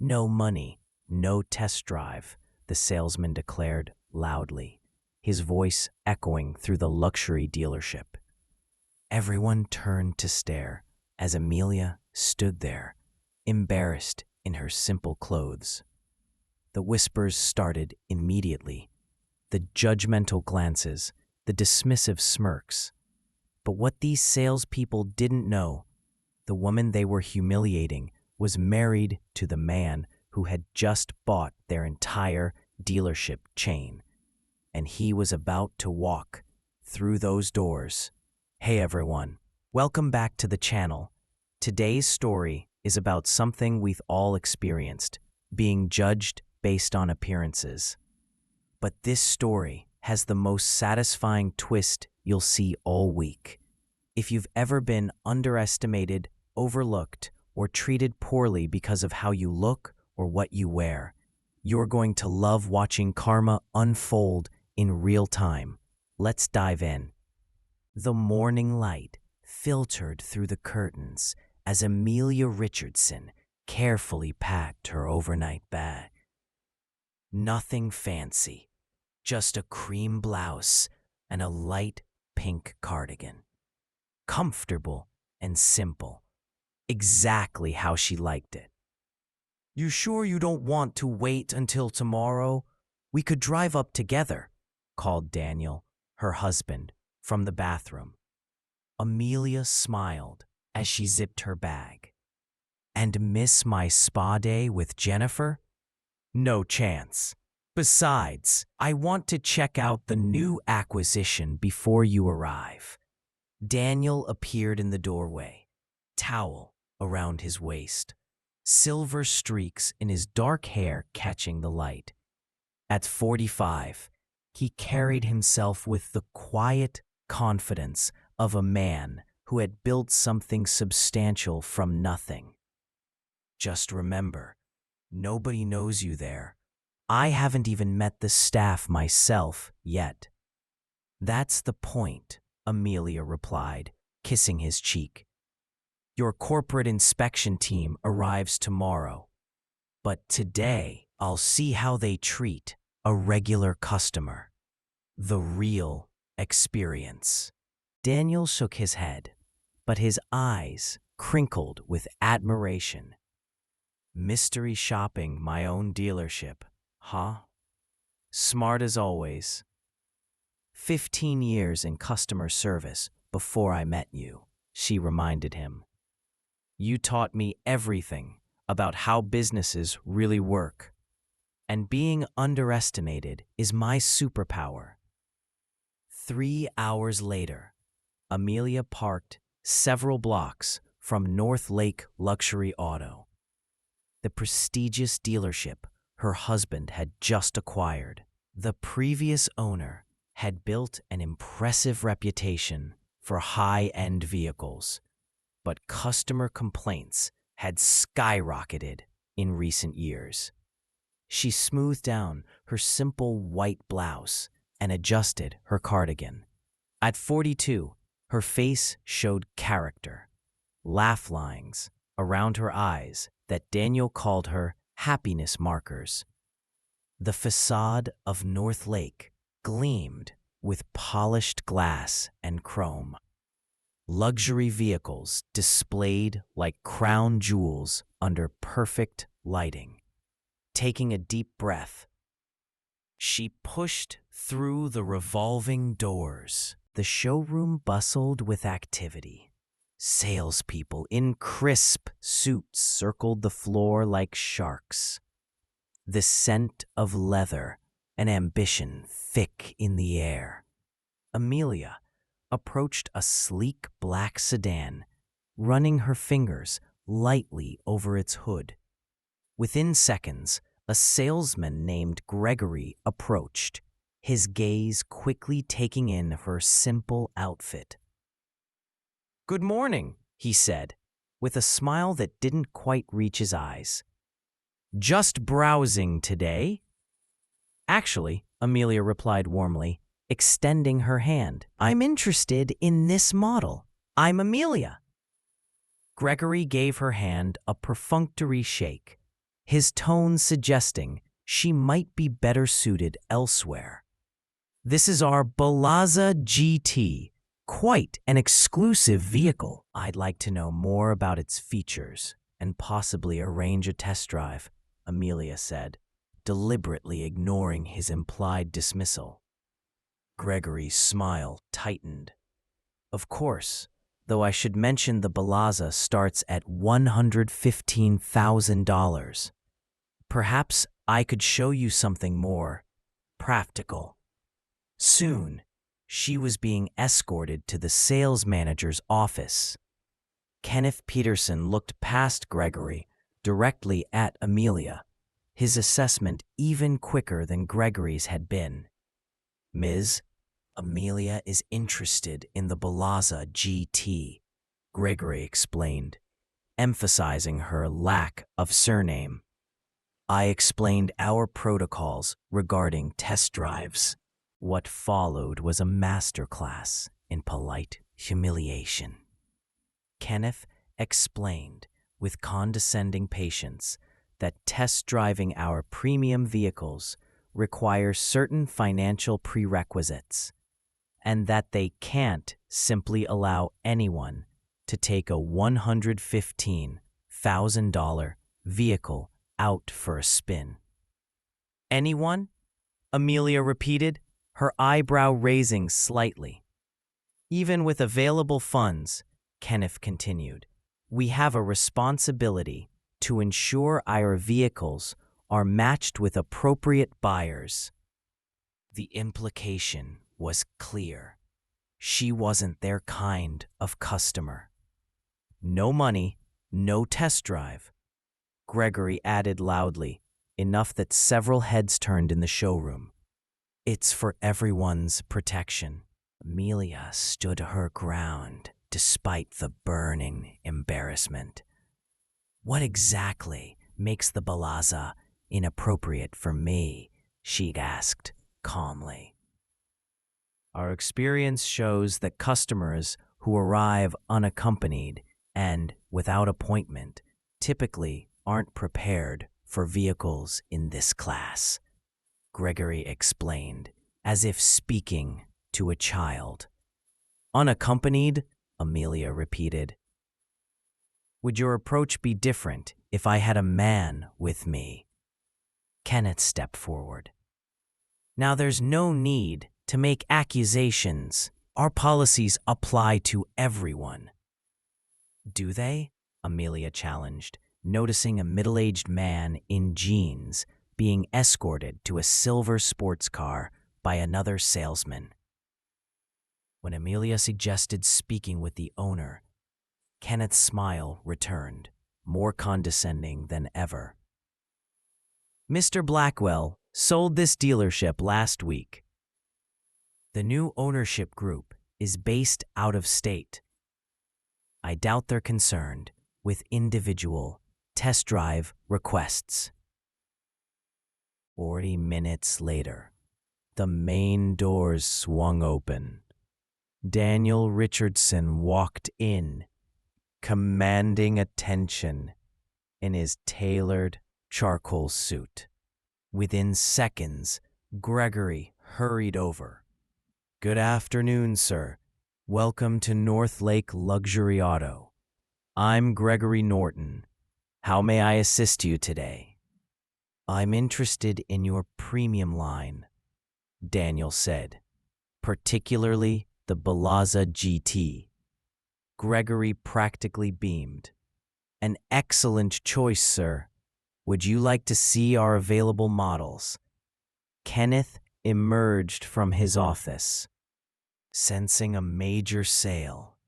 No money, no test drive, the salesman declared loudly, his voice echoing through the luxury dealership. Everyone turned to stare as Amelia stood there, embarrassed in her simple clothes. The whispers started immediately, the judgmental glances, the dismissive smirks. But what these salespeople didn't know, the woman they were humiliating was married to the man who had just bought their entire dealership chain, and he was about to walk through those doors. Hey everyone, welcome back to the channel. Today's story is about something we've all experienced, being judged based on appearances. But this story has the most satisfying twist you'll see all week. If you've ever been underestimated, overlooked, or treated poorly because of how you look or what you wear, you're going to love watching karma unfold in real time. Let's dive in. The morning light filtered through the curtains as Amelia Richardson carefully packed her overnight bag. Nothing fancy, just a cream blouse and a light pink cardigan. Comfortable and simple, exactly how she liked it. "You sure you don't want to wait until tomorrow? We could drive up together," called Daniel, her husband, from the bathroom. Amelia smiled as she zipped her bag. "And miss my spa day with Jennifer? No chance. Besides, I want to check out the new acquisition before you arrive." Daniel appeared in the doorway, towel around his waist, silver streaks in his dark hair catching the light. At 45, he carried himself with the quiet confidence of a man who had built something substantial from nothing. "Just remember, nobody knows you there. I haven't even met the staff myself yet." "That's the point," Amelia replied, kissing his cheek. "Your corporate inspection team arrives tomorrow. But today, I'll see how they treat a regular customer. The real experience." Daniel shook his head, but his eyes crinkled with admiration. "Mystery shopping my own dealership, huh? Smart as always. 15 years in customer service before I met you," she reminded him. "You taught me everything about how businesses really work. And being underestimated is my superpower." 3 hours later, Amelia parked several blocks from North Lake Luxury Auto, the prestigious dealership her husband had just acquired. The previous owner had built an impressive reputation for high-end vehicles, but customer complaints had skyrocketed in recent years. She smoothed down her simple white blouse and adjusted her cardigan. At 42, her face showed character, laugh lines around her eyes that Daniel called her happiness markers. The facade of North Lake gleamed with polished glass and chrome. Luxury vehicles displayed like crown jewels under perfect lighting. Taking a deep breath, she pushed through the revolving doors. The showroom bustled with activity. Salespeople in crisp suits circled the floor like sharks. The scent of leather and ambition thick in the air. Amelia approached a sleek black sedan, running her fingers lightly over its hood. Within seconds, a salesman named Gregory approached, his gaze quickly taking in her simple outfit. "Good morning," he said, with a smile that didn't quite reach his eyes. "Just browsing today?" "Actually," Amelia replied warmly, extending her hand, "I'm interested in this model. I'm Amelia." Gregory gave her hand a perfunctory shake, his tone suggesting she might be better suited elsewhere. "This is our Balaza GT, quite an exclusive vehicle. I'd like to know more about its features and possibly arrange a test drive," Amelia said, deliberately ignoring his implied dismissal. Gregory's smile tightened. "Of course, though I should mention the Balaza starts at $115,000. Perhaps I could show you something more practical." Soon, she was being escorted to the sales manager's office. Kenneth Peterson looked past Gregory directly at Amelia, his assessment even quicker than Gregory's had been. "Ms. Amelia is interested in the Balaza GT," Gregory explained, emphasizing her lack of surname. I explained our protocols regarding test drives. What followed was a masterclass in polite humiliation. Kenneth explained with condescending patience that test driving our premium vehicles requires certain financial prerequisites, and that they can't simply allow anyone to take a $115,000 vehicle out for a spin. "Anyone?" Amelia repeated, her eyebrow raising slightly. "Even with available funds," Kenneth continued, "we have a responsibility to ensure our vehicles are matched with appropriate buyers." The implication was clear. She wasn't their kind of customer. "No money, no test drive," Gregory added loudly, enough that several heads turned in the showroom. "It's for everyone's protection." Amelia stood her ground despite the burning embarrassment. "What exactly makes the Balaza inappropriate for me?" she asked calmly. "Our experience shows that customers who arrive unaccompanied and without appointment typically aren't prepared for vehicles in this class," Gregory explained, as if speaking to a child. "Unaccompanied?" Amelia repeated. "Would your approach be different if I had a man with me?" Kenneth stepped forward. "Now there's no need to make accusations. Our policies apply to everyone." "Do they?" Amelia challenged, noticing a middle-aged man in jeans being escorted to a silver sports car by another salesman. When Amelia suggested speaking with the owner, Kenneth's smile returned, more condescending than ever. "Mr. Blackwell sold this dealership last week. The new ownership group is based out of state. I doubt they're concerned with individual test drive requests." 40 minutes later, the main doors swung open. Daniel Richardson walked in, commanding attention in his tailored charcoal suit. Within seconds, Gregory hurried over. "Good afternoon, sir. Welcome to North Lake Luxury Auto. I'm Gregory Norton. How may I assist you today?" "I'm interested in your premium line," Daniel said, "particularly the Balaza GT." Gregory practically beamed. "An excellent choice, sir. Would you like to see our available models?" Kenneth emerged from his office. Sensing a major sale,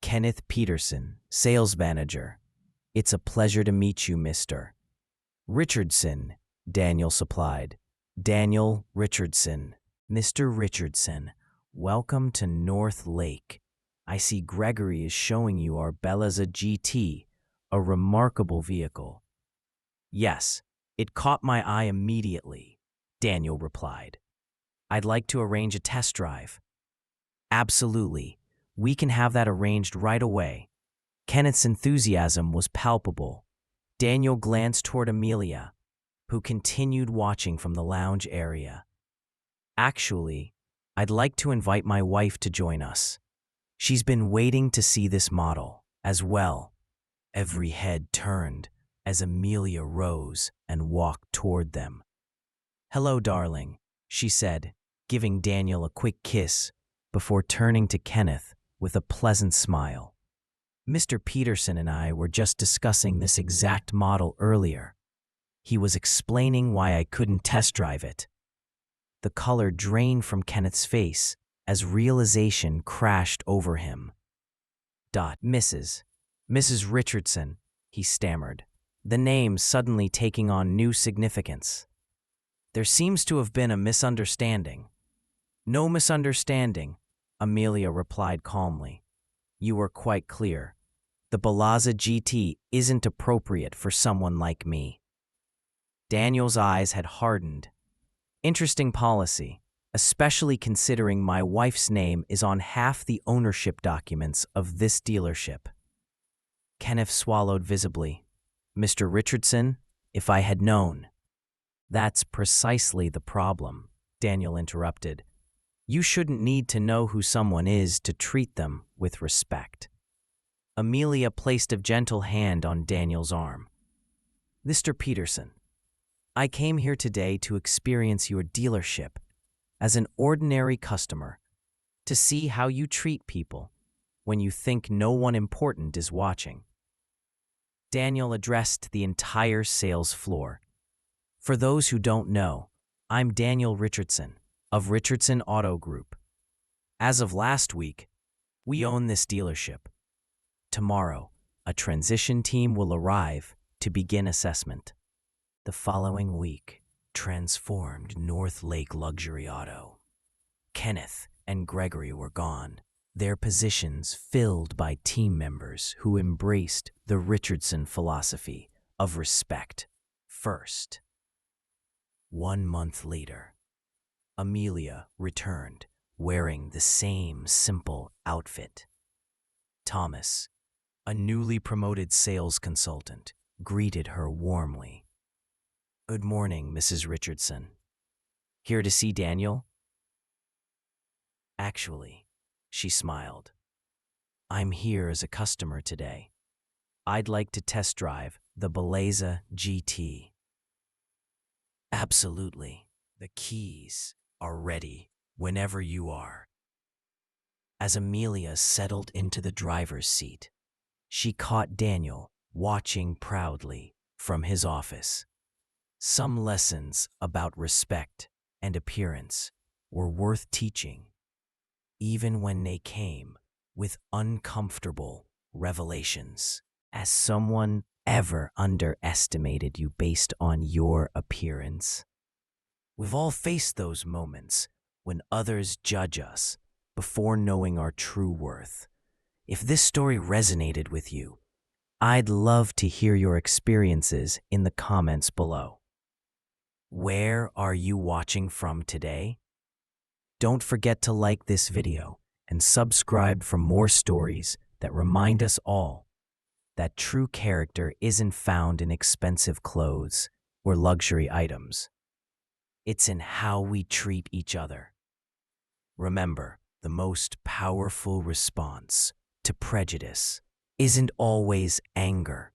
Kenneth Peterson, sales manager. "It's a pleasure to meet you, Mr. Richardson," Daniel supplied. "Daniel Richardson." "Mr. Richardson, welcome to North Lake. I see Gregory is showing you our Balaza GT, a remarkable vehicle." "Yes, it caught my eye immediately," Daniel replied. "I'd like to arrange a test drive." "Absolutely. We can have that arranged right away." Kenneth's enthusiasm was palpable. Daniel glanced toward Amelia, who continued watching from the lounge area. Actually, I'd like to invite my wife to join us. She's been waiting to see this model as well. Every head turned as Amelia rose and walked toward them. "Hello, darling," she said, giving Daniel a quick kiss before turning to Kenneth with a pleasant smile. "Mr. Peterson and I were just discussing this exact model earlier. He was explaining why I couldn't test drive it." The color drained from Kenneth's face as realization crashed over him. Mrs. Richardson," he stammered, the name suddenly taking on new significance. "There seems to have been a misunderstanding." "No misunderstanding," Amelia replied calmly. "You were quite clear. The Balazza GT isn't appropriate for someone like me." Daniel's eyes had hardened. Interesting policy, especially considering my wife's name is on half the ownership documents of this dealership. Kenneth swallowed visibly. "Mr. Richardson, if I had known." "That's precisely the problem," Daniel interrupted. "You shouldn't need to know who someone is to treat them with respect." Amelia placed a gentle hand on Daniel's arm. "Mr. Peterson, I came here today to experience your dealership as an ordinary customer, to see how you treat people when you think no one important is watching." Daniel addressed the entire sales floor. "For those who don't know, I'm Daniel Richardson of Richardson Auto Group. As of last week, we own this dealership. Tomorrow, a transition team will arrive to begin assessment." The following week transformed North Lake Luxury Auto. Kenneth and Gregory were gone, their positions filled by team members who embraced the Richardson philosophy of respect first. 1 month later, Amelia returned, wearing the same simple outfit. Thomas, a newly promoted sales consultant, greeted her warmly. "Good morning, Mrs. Richardson. Here to see Daniel?" "Actually," she smiled, "I'm here as a customer today. I'd like to test drive the Balazza GT." "Absolutely. The keys are ready whenever you are." As Amelia settled into the driver's seat, she caught Daniel watching proudly from his office. Some lessons about respect and appearance were worth teaching, even when they came with uncomfortable revelations. Has someone ever underestimated you based on your appearance? We've all faced those moments when others judge us before knowing our true worth. If this story resonated with you, I'd love to hear your experiences in the comments below. Where are you watching from today? Don't forget to like this video and subscribe for more stories that remind us all that true character isn't found in expensive clothes or luxury items. It's in how we treat each other. Remember, the most powerful response to prejudice isn't always anger.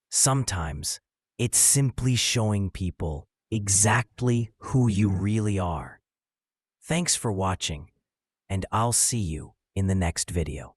Sometimes it's simply showing people exactly who you really are. Thanks for watching, and I'll see you in the next video.